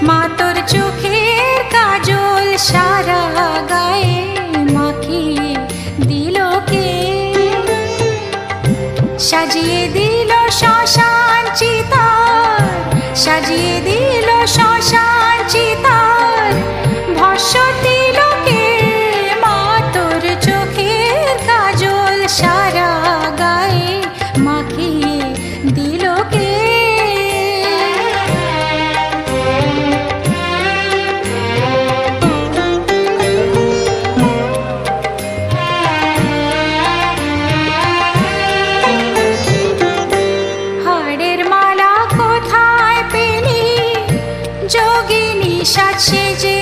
মা তোর চোখের কাজল সারা গায়ে মাখিয়ে দিল কে? সাজিয়ে দিল শ্মশান চিতার, সাজিয়ে দিল শ্মশান চিতার, ভস্য দিল কে? মা তোর চোখের কাজল সারা গায়ে মাখিয়ে দিল কে? হাড়ের মালা কোথায় পেলি যোগিনী সাজ সেজে